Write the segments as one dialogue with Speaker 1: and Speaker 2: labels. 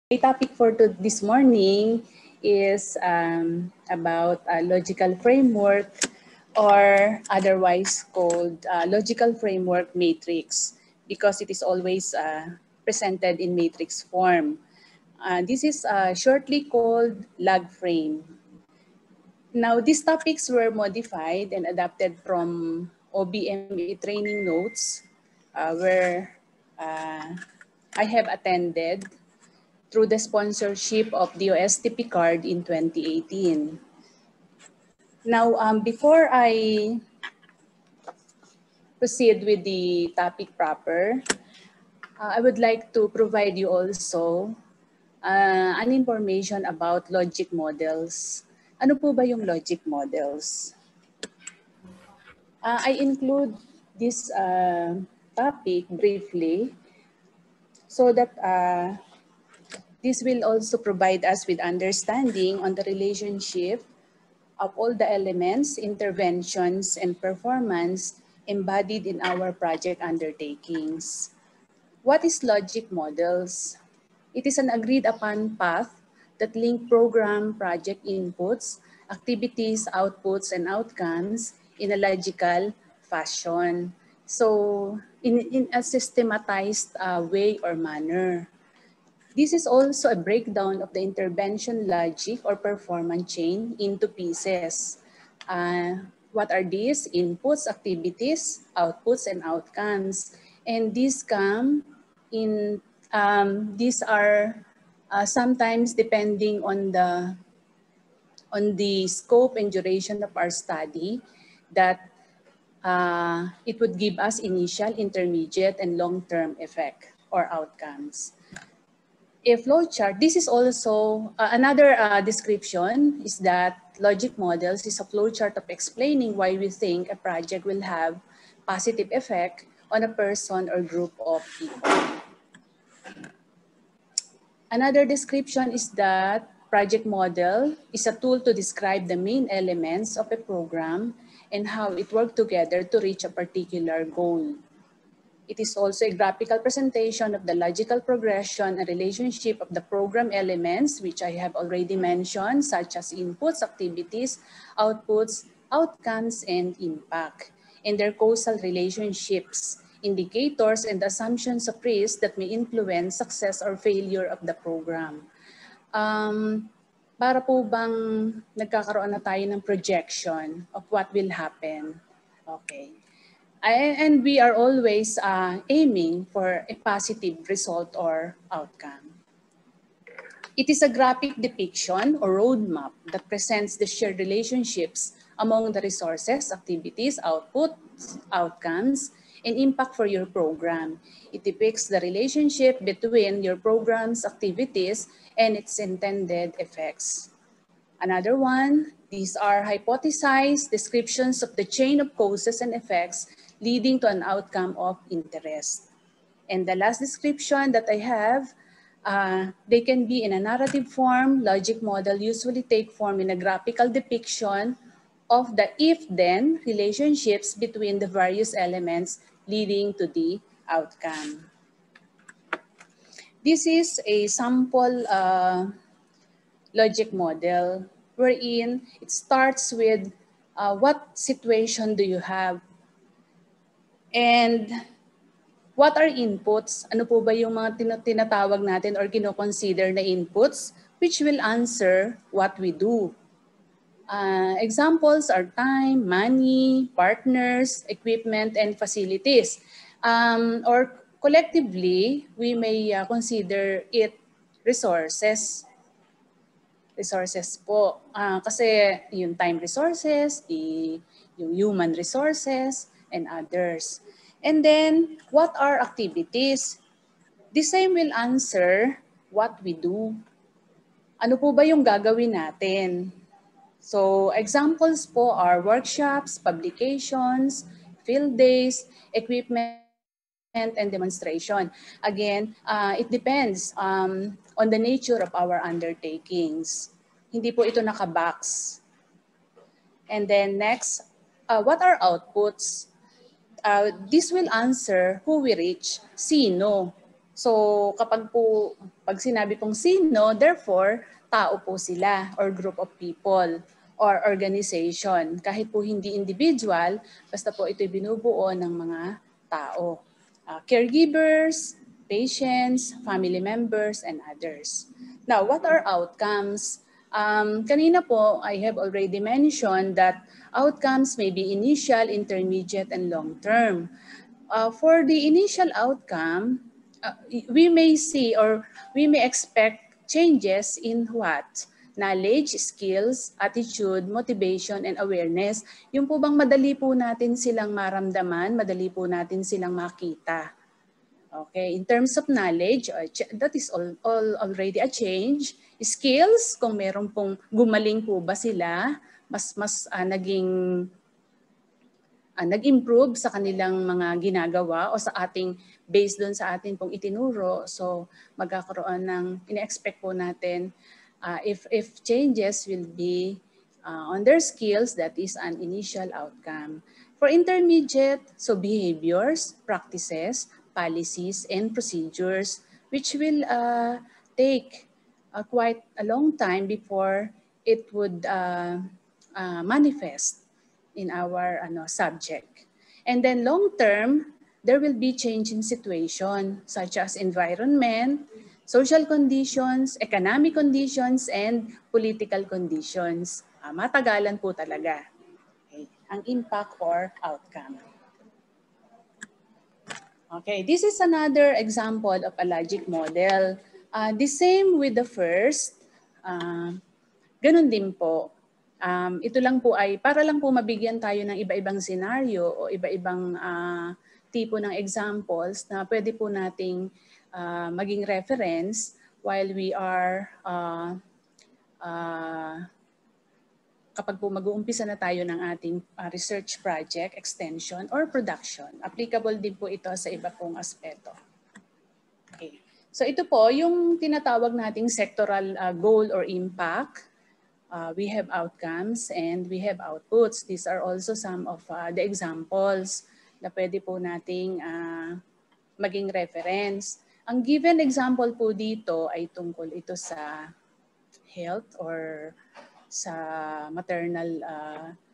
Speaker 1: My topic for this morning is about a logical framework, or otherwise called logical framework matrix, because it is always presented in matrix form. This is shortly called log frame. Now, these topics were modified and adapted from OBME training notes, where uh, I have attended through the sponsorship of the OSTP card in 2018. Now, before I proceed with the topic proper, I would like to provide you also an information about logic models. Ano po ba yung logic models? I include this topic briefly so that this will also provide us with understanding on the relationship of all the elements, interventions, and performance embodied in our project undertakings. What is logic models? It is an agreed upon path that link program project inputs, activities, outputs, and outcomes in a logical fashion. So in a systematized way or manner. This is also a breakdown of the intervention logic or performance chain into pieces. What are these? Inputs, activities, outputs, and outcomes. And these come in, these are sometimes depending on the scope and duration of our study, that it would give us initial, intermediate, and long-term effect or outcomes. A flowchart, this is also another description is that logic models is a flowchart of explaining why we think a project will have positive effect on a person or group of people. Another description is that project model is a tool to describe the main elements of a program and how it works together to reach a particular goal. It is also a graphical presentation of the logical progression and relationship of the program elements, which I have already mentioned, such as inputs, activities, outputs, outcomes, and impact, and their causal relationships, indicators, and assumptions of risk that may influence success or failure of the program. Para po bang nagkakaroon na tayo ng projection of what will happen? Okay. And we are always aiming for a positive result or outcome. It is a graphic depiction or roadmap that presents the shared relationships among the resources, activities, outputs, outcomes, and impact for your program. It depicts the relationship between your program's activities and its intended effects. Another one, these are hypothesized descriptions of the chain of causes and effects leading to an outcome of interest. And the last description that I have, they can be in a narrative form. Logic model usually take form in a graphical depiction of the if-then relationships between the various elements leading to the outcome. This is a sample logic model wherein it starts with what situation do you have and what are inputs? Ano po ba yung mga tinatawag natin or kino-consider na inputs which will answer what we do. Examples are time, money, partners, equipment, and facilities. Or collectively, we may consider it resources. Resources po. Kasi yung time resources, yung human resources, and others. And then, what are activities? The same will answer what we do. Ano po ba yung gagawin natin? So, examples po are workshops, publications, field days, equipment, and demonstration. Again, it depends on the nature of our undertakings. Hindi po ito nakabox. And then next, what are outputs? This will answer who we reach, sino. So pag sinabi pong sino, therefore, tao po sila or group of people or organization. Kahit po hindi individual, basta po ito'y binubuo ng mga tao. Caregivers, patients, family members, and others. Now, what are outcomes? Kanina po, I have already mentioned that outcomes may be initial, intermediate, and long-term. For the initial outcome, we may see or we may expect changes in what? Knowledge, skills, attitude, motivation, and awareness. Yung po bang madali po natin silang maramdaman, madali po natin silang makita. Okay, in terms of knowledge, that is all already a change. Skills, kung meron pong gumaling po ba sila, mas nag-improve sa kanilang mga ginagawa o sa ating based doon sa atin pong itinuro. So magkakaroon ng ina-expect po natin if changes will be on their skills, that is an initial outcome. For intermediate, so behaviors, practices, policies, and procedures, which will take quite a long time before it would manifest in our subject. And then long term, there will be change in situation such as environment, social conditions, economic conditions, and political conditions. Matagalan po talaga ang impact or outcome. Okay, this is another example of a logic model. The same with the first, ganun din po. Ito lang po ay para lang po mabigyan tayo ng iba-ibang senaryo o iba-ibang tipo ng examples na pwede po nating maging reference while we are kapag po mag-uumpisa na tayo ng ating research project, extension, or production. Applicable din po ito sa iba pong aspeto. Okay. So ito po yung tinatawag nating sectoral goal or impact. We have outcomes and we have outputs. These are also some of the examples na pwede po nating maging reference. Ang given example po dito ay tungkol ito sa health or sa maternal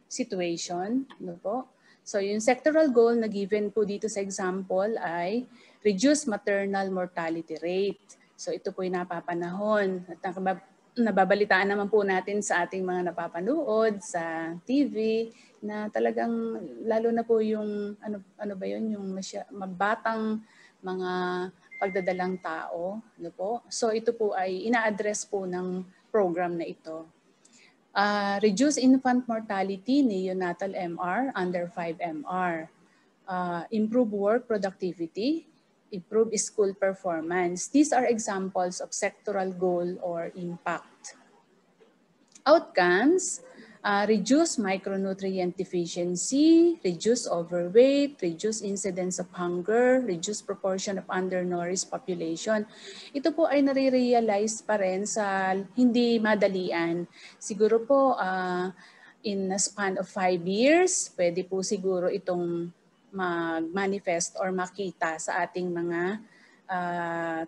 Speaker 1: situation. Ano po? So yung sectoral goal na given po dito sa example ay reduce maternal mortality rate. So ito po yung napapanahon at nababalitaan naman po natin sa ating mga napapanood sa TV na talagang lalo na po yung ano ba yun yung mabatang mga pagdadalang tao, ano po. So ito po ay ina-address po ng program na ito. Reduce infant mortality, neonatal MR under 5 MR. Improve work productivity, improve school performance. These are examples of sectoral goal or impact. Outcomes, reduce micronutrient deficiency, reduce overweight, reduce incidence of hunger, reduce proportion of undernourished population. Ito po ay nare-realize pa rin sa hindi madalian. Siguro po in a span of 5 years, pwede po siguro itong mag-manifest or makita sa ating mga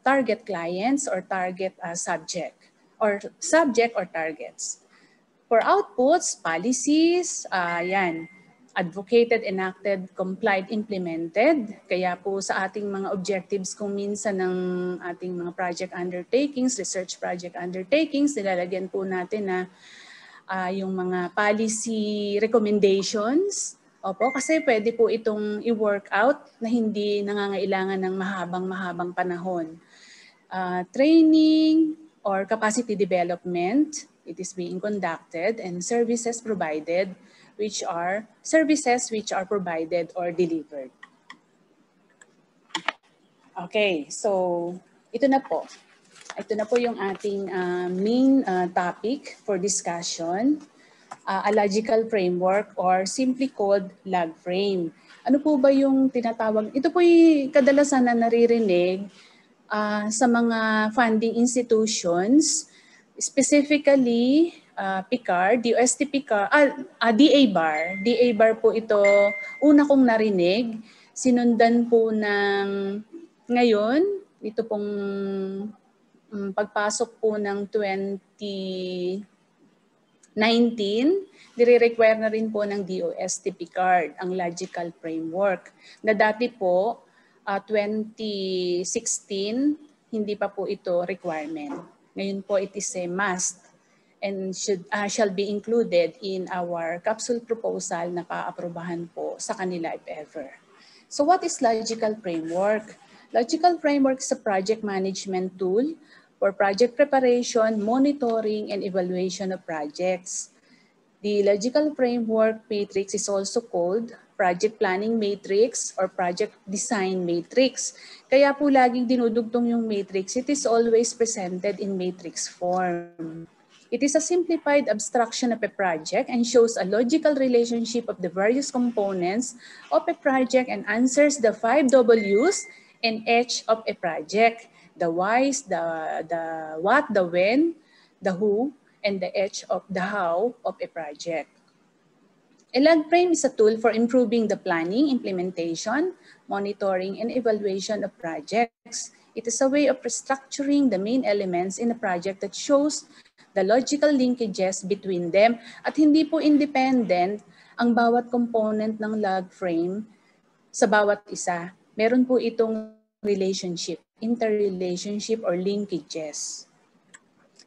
Speaker 1: target clients or target subject or targets. For outputs, policies, yan, advocated, enacted, complied, implemented. Kaya po sa ating mga objectives kung minsan ng ating mga project undertakings, research project undertakings, nilalagyan po natin na yung mga policy recommendations. Opo, kasi pwede po itong i-work out na hindi nangangailangan ng mahabang panahon. Training or capacity development, it is being conducted, and services provided, which are provided or delivered. Okay, so ito na po. Ito na po yung ating main topic for discussion. A logical framework or simply called log frame. Ano po ba yung tinatawag? Ito po yung kadalasan na naririnig sa mga funding institutions, specifically PICAR, DOST PICAR, DA-BAR. DA-BAR po ito, una kong narinig, sinundan po ng ngayon, ito pong pagpasok po ng 2019, nire-require na rin po ng DOSTP card ang logical framework. Na dati po, 2016, hindi pa po ito requirement. Ngayon po, it is a must and shall be included in our capsule proposal na paaprubahan po sa kanila if ever. So what is logical framework? Logical framework is a project management tool for project preparation, monitoring, and evaluation of projects. The logical framework matrix is also called project planning matrix or project design matrix. Kaya po laging dinudugtong yung matrix, it is always presented in matrix form. It is a simplified abstraction of a project and shows a logical relationship of the various components of a project and answers the 5 W's and H of a project. The whys, the what, the when, the who, and the H of the how of a project. A log frame is a tool for improving the planning, implementation, monitoring, and evaluation of projects. It is a way of restructuring the main elements in a project that shows the logical linkages between them at hindi po independent ang bawat component ng log frame sa bawat isa. Meron po itong relationship, interrelationship or linkages.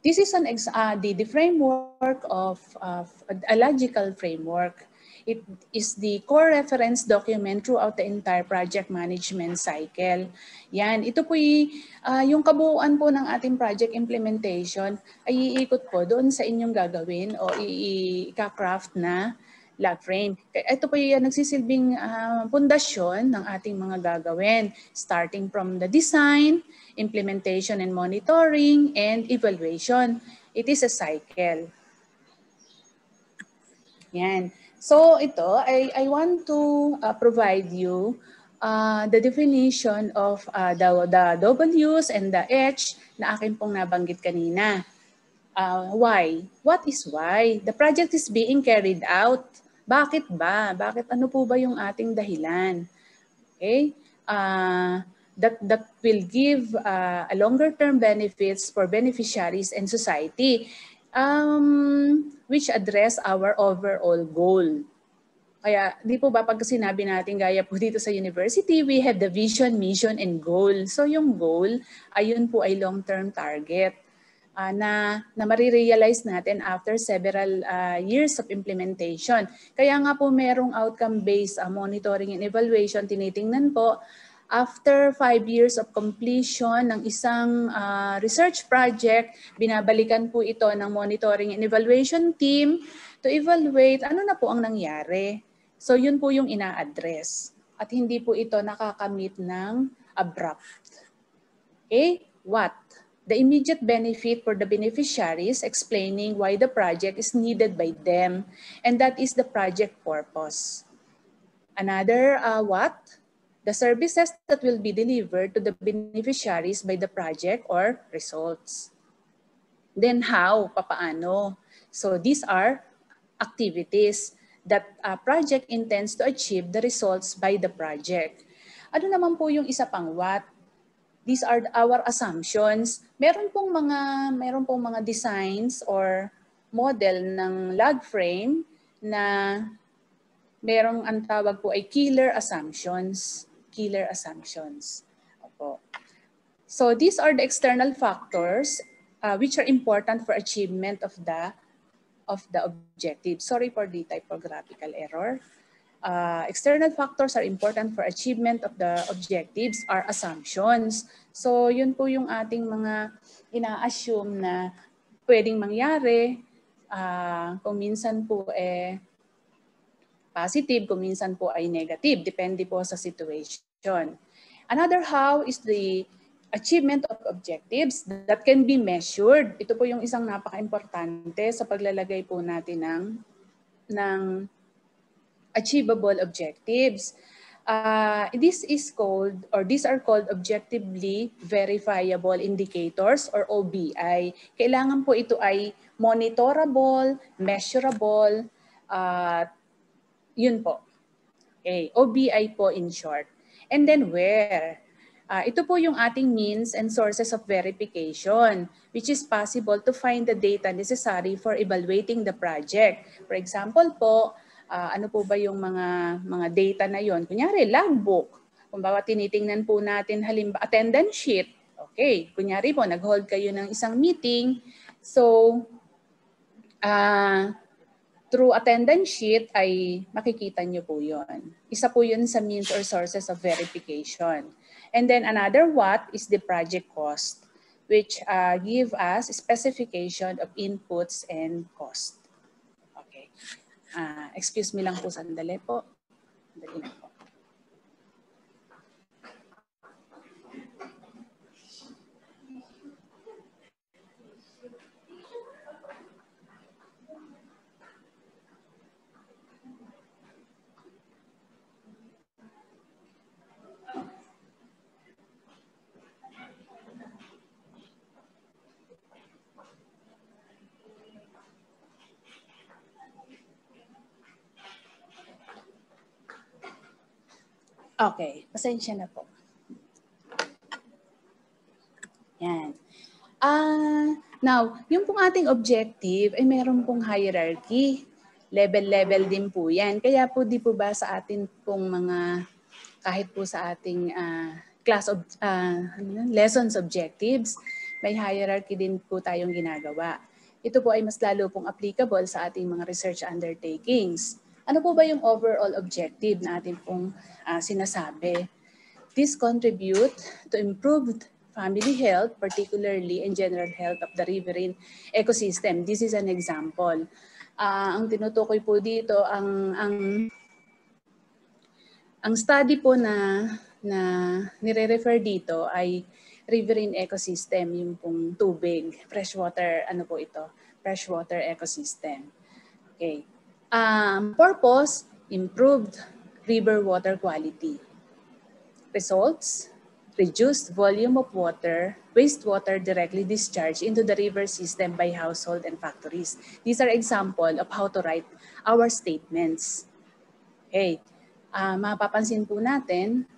Speaker 1: This is the framework of a logical framework. It is the core reference document throughout the entire project management cycle. Yan, ito po yung kabuuan po ng ating project implementation ay iikot po doon sa inyong gagawin o i-craft na log frame. Ito po yung nagsisilbing pundasyon ng ating mga gagawin, starting from the design, implementation and monitoring, and evaluation. It is a cycle. Yan. So ito, I want to provide you the definition of the W's and the H na akin pong nabanggit kanina. Why? What is why? The project is being carried out. Bakit ba? Bakit ano po ba yung ating dahilan? Okay? That will give a longer term benefits for beneficiaries and society. Which address our overall goal. Kaya di po ba pag sinabi natin gaya po dito sa university, we have the vision, mission, and goal. So yung goal, ayun po ay long-term target na marirealize natin after several years of implementation. Kaya nga po merong outcome-based monitoring and evaluation, tinitingnan po after 5 years of completion ng isang research project, binabalikan po ito ng monitoring and evaluation team to evaluate ano na po ang nangyari. So yun po yung ina-address. At hindi po ito nakakamit ng abrupt. Okay? What? The immediate benefit for the beneficiaries, explaining why the project is needed by them. And that is the project purpose. Another what? The services that will be delivered to the beneficiaries by the project or results. Then how? Papaano? So these are activities that a project intends to achieve the results by the project. Ano naman po yung isa pang what? These are our assumptions. Meron pong mga designs or model ng log frame na merong ang tawag po ay killer assumptions. Killer assumptions. Opo. So these are the external factors which are important for achievement of the objective. Sorry for the typographical error. External factors are important for achievement of the objectives are assumptions. So yun po yung ating mga ina-assume na pwedeng mangyari. Kung minsan po positive, kung minsan po ay negative. Depende po sa situation. Another how is the achievement of objectives that can be measured. Ito po yung isang napaka-importante sa paglalagay po natin ng achievable objectives. These are called objectively verifiable indicators or OBI. Kailangan po ito ay monitorable, measurable, yun po. Okay, OBI po in short. And then where? Ito po yung ating means and sources of verification, which is possible to find the data necessary for evaluating the project. For example po, ano po ba yung mga data na yon? Kunyari, logbook. Kung bawa tinitingnan po natin halimbawa attendance sheet. Okay, kunyari po nag-hold kayo ng isang meeting. So, through attendance sheet ay makikita nyo po yon. Isa po yun sa means or sources of verification. And then another what is the project cost, which give us specification of inputs and cost. Okay. Excuse me lang po sandali po. Sandali lang po. Okay, pasensya na po. Yan. Now, yung pong ating objective ay meron pong hierarchy. Level-level din po yan. Kaya po di po ba sa atin pong mga, kahit po sa ating lessons objectives, may hierarchy din po tayong ginagawa. Ito po ay mas lalo pong applicable sa ating mga research undertakings. Ano po ba yung overall objective na ating pong sinasabi? This contribute to improved family health, particularly in general health of the riverine ecosystem. This is an example. Ang tinutukoy po dito, ang study po na nire-refer dito ay riverine ecosystem, yung pong tubig, freshwater, ano po ito, freshwater ecosystem. Okay. Purpose, improved river water quality. Results, reduced volume of water, wastewater directly discharged into the river system by household and factories. These are examples of how to write our statements. Okay. Mapapansin po natin,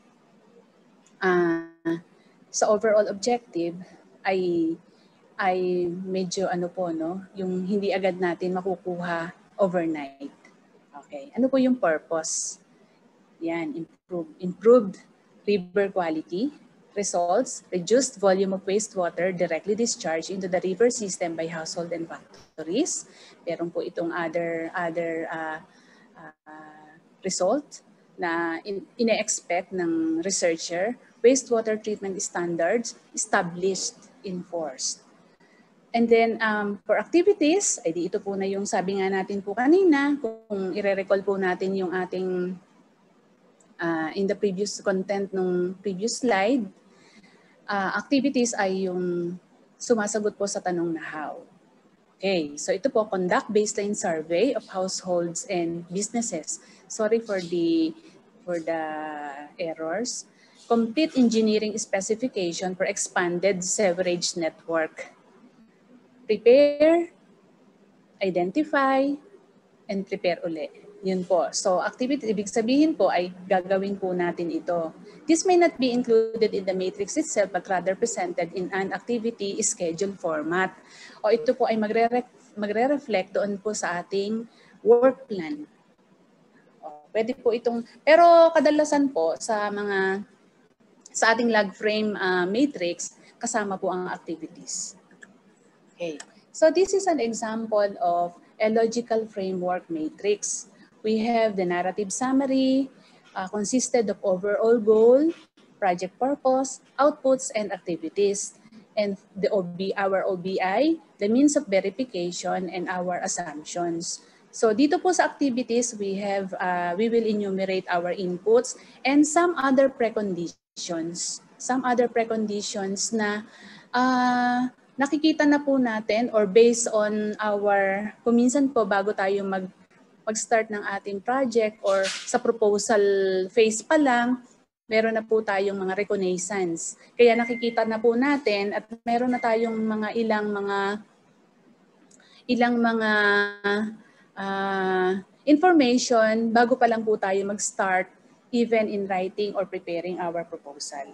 Speaker 1: sa overall objective ay medyo ano po, no? Yung hindi agad natin makukuha overnight. Okay. Ano po yung purpose? Yan, improved river quality. Results, reduced volume of wastewater directly discharged into the river system by household and factories. Meron po itong other result na ine-expect ng researcher, wastewater treatment standards established, enforced. And then for activities, ay di ito po na yung sabi nga natin po kanina, kung i-recall po natin yung ating in the previous content nung previous slide, activities ay yung sumasagot po sa tanong na how. Okay, so ito po, conduct baseline survey of households and businesses. Sorry for the errors. Complete engineering specification for expanded sewerage network. Prepare, identify, and prepare uli. Yun po. So activity, ibig sabihin po ay gagawin po natin ito. This may not be included in the matrix itself but rather presented in an activity schedule format. O ito po ay magre-reflect doon po sa ating work plan. O, pwede po itong, pero kadalasan po sa ating log frame matrix, kasama po ang activities. Okay. So this is an example of a logical framework matrix. We have the narrative summary, consisted of overall goal, project purpose, outputs, and activities. And our OBI, the means of verification, and our assumptions. So dito po sa activities, we will enumerate our inputs and some other preconditions. Some other preconditions na nakikita na po natin or based on our, kuminsan po bago tayo mag-start ng ating project or sa proposal phase pa lang, meron na po tayong mga reconnaissance. Kaya nakikita na po natin at meron na tayong ilang mga information bago pa lang po tayo mag-start even in writing or preparing our proposal.